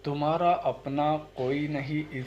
تمہارا اپنا کوئی نہیں اس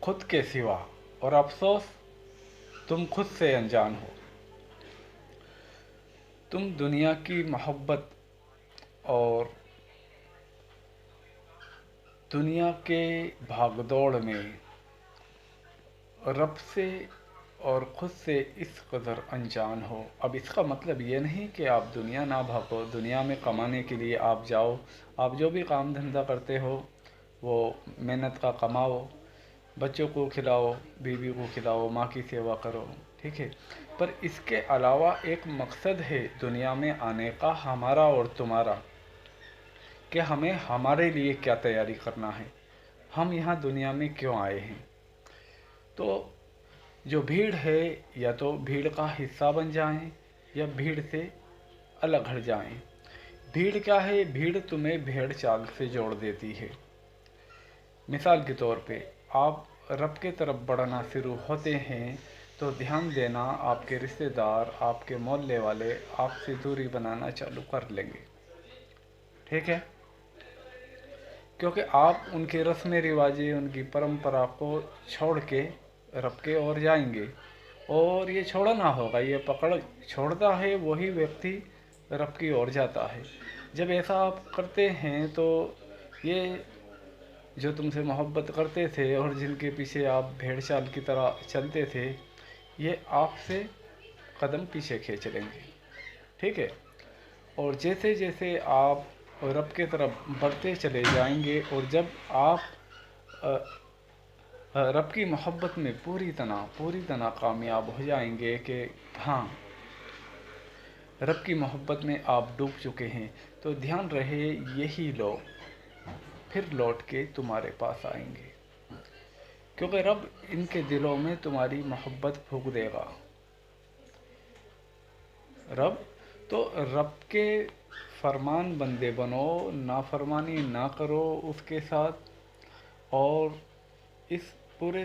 خود کے سوا، اور افسوس تم خود سے انجان ہو۔ تم دنیا کی محبت اور دنیا کے بھاگ دوڑ میں رب سے اور خود سے اس قدر انجان ہو۔ اب اس کا مطلب یہ نہیں کہ آپ دنیا نہ بھاگو، دنیا میں کمانے کے لیے آپ جاؤ، آپ جو بھی کام دھندہ کرتے ہو وہ محنت کا کماؤ، بچوں کو کھلاؤ، بیوی کو کھلاؤ، ماں کی سیوا کرو، ٹھیک ہے۔ پر اس کے علاوہ ایک مقصد ہے دنیا میں آنے کا ہمارا اور تمہارا، کہ ہمیں ہمارے لیے کیا تیاری کرنا ہے، ہم یہاں دنیا میں کیوں آئے ہیں۔ تو جو بھیڑ ہے یا تو بھیڑ کا حصہ بن جائیں یا بھیڑ سے الگ ہٹ جائیں۔ بھیڑ کیا ہے؟ بھیڑ تمہیں بھیڑ چال سے جوڑ دیتی ہے۔ مثال کے طور پہ آپ رب کے طرف بڑھنا شروع ہوتے ہیں تو دھیان دینا آپ کے رشتہ دار، آپ کے محلے والے آپ سے دوری بنانا چالو کر لیں گے، ٹھیک ہے؟ کیونکہ آپ ان کے رسم رواجیں، ان کی پرمپرا کو چھوڑ کے رب کے اور جائیں گے، اور یہ چھوڑنا ہوگا، یہ پکڑ چھوڑتا ہے وہی ویکتی رب کی اور جاتا ہے۔ جب ایسا آپ کرتے ہیں تو یہ جو تم سے محبت کرتے تھے اور جن کے پیچھے آپ بھیڑ چال کی طرح چلتے تھے، یہ آپ سے قدم پیچھے کھینچ لیں گے، ٹھیک ہے؟ اور جیسے جیسے آپ رب کے طرف بڑھتے چلے جائیں گے، اور جب آپ رب کی محبت میں پوری طرح کامیاب ہو جائیں گے کہ ہاں رب کی محبت میں آپ ڈوب چکے ہیں، تو دھیان رہے یہی لوگ پھر لوٹ کے تمہارے پاس آئیں گے، کیونکہ رب ان کے دلوں میں تمہاری محبت پھونک دے گا۔ رب کے فرمان بندے بنو، نافرمانی نہ کرو اس کے ساتھ، اور اس پورے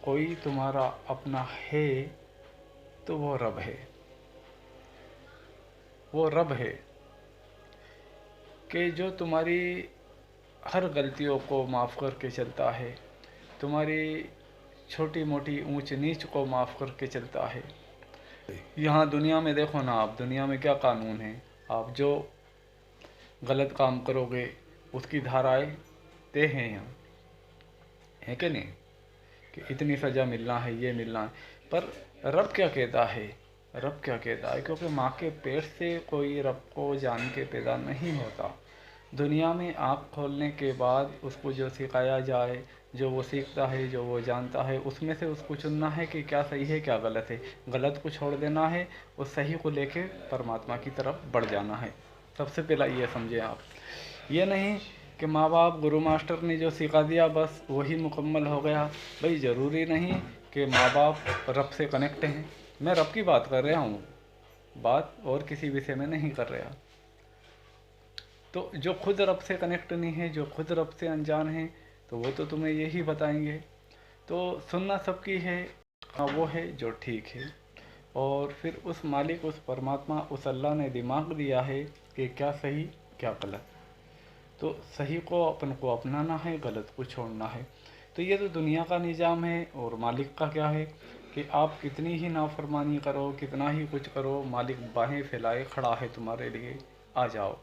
کوئی تمہارا اپنا ہے تو وہ رب ہے، وہ رب ہے کہ جو تمہاری ہر غلطیوں کو معاف کر کے چلتا ہے، تمہاری چھوٹی موٹی اونچ نیچ کو معاف کر کے چلتا ہے۔ یہاں دنیا میں دیکھو نا، آپ دنیا میں کیا قانون ہے؟ آپ جو غلط کام کرو گے اس کی دھارائیں طے ہیں یہاں، ہے کہ نہیں؟ کہ اتنی سزا ملنا ہے، یہ ملنا ہے۔ پر رب کیا کہتا ہے؟ رب کیا کہتا ہے؟ کیونکہ ماں کے پیٹ سے کوئی رب کو جان کے پیدا نہیں ہوتا۔ دنیا میں آنکھ کھولنے کے بعد اس کو جو سکھایا جائے، جو وہ سیکھتا ہے، جو وہ جانتا ہے، اس میں سے اس کو چننا ہے کہ کیا صحیح ہے کیا غلط ہے۔ غلط کو چھوڑ دینا ہے اور صحیح کو لے کے پرماتما کی طرف بڑھ جانا ہے۔ سب سے پہلا یہ سمجھیں آپ، یہ نہیں کہ ماں باپ گرو ماسٹر نے جو سکھا دیا بس وہی مکمل ہو گیا۔ بھئی ضروری نہیں کہ ماں باپ رب سے کنیکٹ ہیں، میں رب کی بات کر رہا ہوں، بات اور کسی وشے میں نہیں کر رہا۔ تو جو خود رب سے کنیکٹ نہیں ہے، جو خود رب سے انجان ہیں، تو وہ تو تمہیں یہی بتائیں گے۔ تو سننا سب کی ہے، ہاں وہ ہے جو ٹھیک ہے، اور پھر اس مالک، اس پرماتما، اس اللہ نے دماغ دیا ہے کہ کیا صحیح کیا غلط، تو صحیح کو اپنانا ہے، غلط کو چھوڑنا ہے۔ تو یہ تو دنیا کا نظام ہے، اور مالک کا کیا ہے کہ آپ کتنی ہی نافرمانی کرو، کتنا ہی کچھ کرو، مالک باہیں پھیلائے کھڑا ہے تمہارے لیے، آ جاؤ۔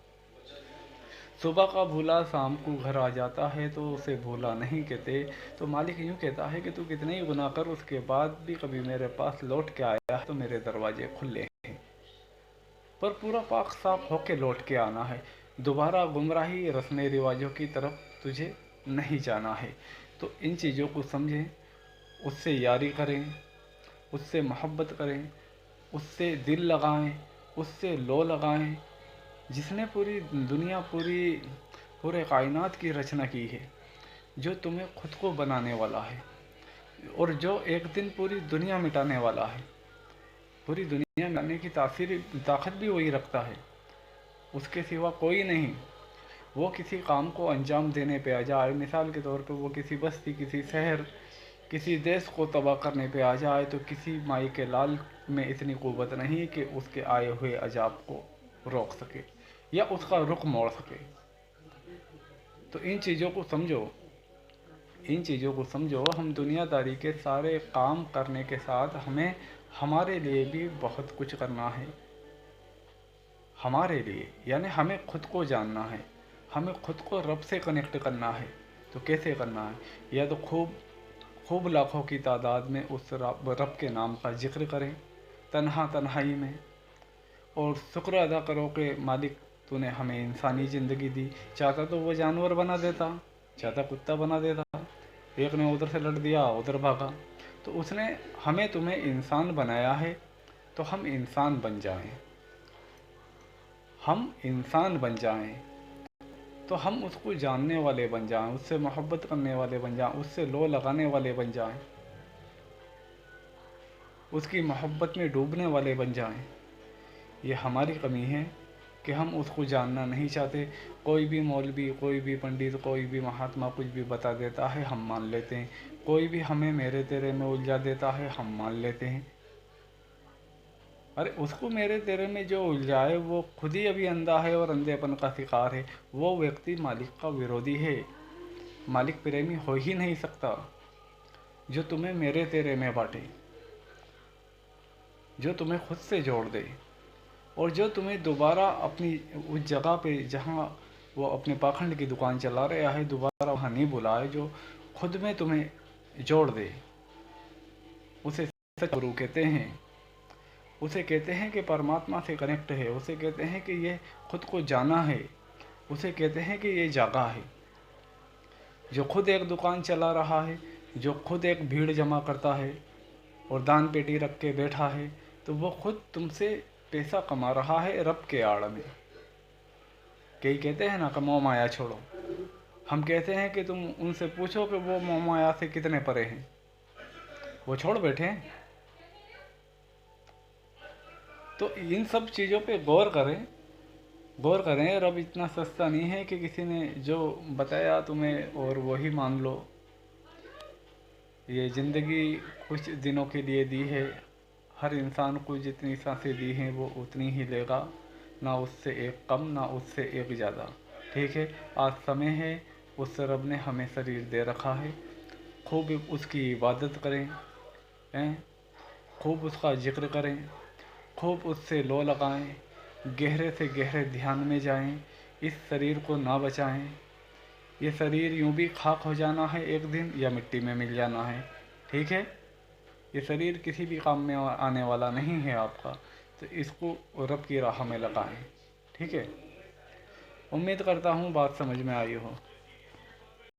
صبح کا بھولا شام کو گھر آ جاتا ہے تو اسے بھولا نہیں کہتے۔ تو مالک یوں کہتا ہے کہ تو کتنے ہی گناہ کر، اس کے بعد بھی کبھی میرے پاس لوٹ کے آیا ہے تو میرے دروازے کھلے ہیں، پر پورا پاک صاف ہو کے لوٹ کے آنا ہے۔ دوبارہ گمراہی رسم رواجوں کی طرف تجھے نہیں جانا ہے۔ تو ان چیزوں کو سمجھیں، اس سے یاری کریں، اس سے محبت کریں، اس سے دل لگائیں، اس سے لو لگائیں، جس نے پوری دنیا، پورے کائنات کی رچنا کی ہے، جو تمہیں خود کو بنانے والا ہے، اور جو ایک دن پوری دنیا مٹانے والا ہے۔ پوری دنیا مٹانے کی طاقت بھی وہی رکھتا ہے، اس کے سوا کوئی نہیں۔ وہ کسی کام کو انجام دینے پہ آ جائے، مثال کے طور پہ وہ کسی بستی، کسی شہر، کسی دیش کو تباہ کرنے پہ آ جائے، تو کسی مائی کے لال میں اتنی قوت نہیں کہ اس کے آئے ہوئے عذاب کو روک سکے۔ یا اس کا رخ موڑ سکے۔ تو ان چیزوں کو سمجھو، ان چیزوں کو سمجھو۔ ہم دنیا داری کے سارے کام کرنے کے ساتھ ہمیں ہمارے لیے بھی بہت کچھ کرنا ہے، ہمارے لیے، یعنی ہمیں خود کو جاننا ہے، ہمیں خود کو رب سے کنیکٹ کرنا ہے۔ تو کیسے کرنا ہے؟ یا تو خوب لاکھوں کی تعداد میں اس رب کے نام کا ذکر کریں تنہائی میں، اور شکر ادا کرو کہ مالک تو نے ہمیں انسانی زندگی دی، چاہتا تو وہ جانور بنا دیتا، چاہتا کتا بنا دیتا، ایک نے ادھر سے لڑ دیا ادھر بھاگا، تو اس نے ہمیں تمہیں انسان بنایا ہے، تو ہم انسان بن جائیں، ہم انسان بن جائیں، تو ہم اس کو جاننے والے بن جائیں، اس سے محبت کرنے والے بن جائیں، اس سے لو لگانے والے بن جائیں، اس کی محبت میں ڈوبنے والے بن جائیں۔ یہ ہماری کمی ہے کہ ہم اس کو جاننا نہیں چاہتے۔ کوئی بھی مولوی، کوئی بھی پنڈت، کوئی بھی مہاتما کچھ بھی بتا دیتا ہے ہم مان لیتے ہیں، کوئی بھی ہمیں میرے تیرے میں الجھا دیتا ہے ہم مان لیتے ہیں۔ ارے اس کو میرے تیرے میں جو الجھائے وہ خود ہی ابھی اندھا ہے اور اندھے پن کا شکار ہے، وہ ویکتی مالک کا ویرودھی ہے، مالک پریمی ہو ہی نہیں سکتا۔ جو تمہیں میرے تیرے میں بانٹے، جو تمہیں خود سے جوڑ دے، اور جو تمہیں دوبارہ اپنی اس جگہ پہ جہاں وہ اپنے پاکھنڈ کی دکان چلا رہا ہے دوبارہ وہاں نہیں بلائے، جو خود میں تمہیں جوڑ دے، اسے سچ کہتے ہیں، اسے کہتے ہیں کہ پرماتما سے کنیکٹ ہے، اسے کہتے ہیں کہ یہ خود کو جانا ہے، اسے کہتے ہیں کہ یہ جاگا ہے۔ جو خود ایک دکان چلا رہا ہے، جو خود ایک بھیڑ جمع کرتا ہے اور دان پیٹی رکھ کے بیٹھا ہے، تو وہ خود تم سے پیسہ کما رہا ہے رب کے آڑ میں۔ کئی کہتے ہیں نا کہ موہ مایا چھوڑو، ہم کہتے ہیں کہ تم ان سے پوچھو کہ وہ موہ مایا سے کتنے پرے ہیں، وہ چھوڑ بیٹھے ہیں۔ تو ان سب چیزوں پہ غور کریں۔ رب اتنا سستا نہیں ہے کہ کسی نے جو بتایا تمہیں اور وہی مان لو۔ یہ زندگی کچھ دنوں کے لیے دی ہے، ہر انسان کو جتنی سانسیں دی ہیں وہ اتنی ہی لے گا، نہ اس سے ایک کم نہ اس سے ایک زیادہ، ٹھیک ہے۔ آج سمے ہے، اس رب نے ہمیں شریر دے رکھا ہے، خوب اس کی عبادت کریں، خوب اس کا ذکر کریں، خوب اس سے لو لگائیں، گہرے سے گہرے دھیان میں جائیں، اس شریر کو نہ بچائیں۔ یہ شریر یوں بھی خاک ہو جانا ہے ایک دن، یا مٹی میں مل جانا ہے، ٹھیک ہے۔ یہ شریر کسی بھی کام میں آنے والا نہیں ہے آپ کا، تو اس کو رب کی راہ میں لگائیں، ٹھیک ہے۔ امید کرتا ہوں بات سمجھ میں آئی ہو۔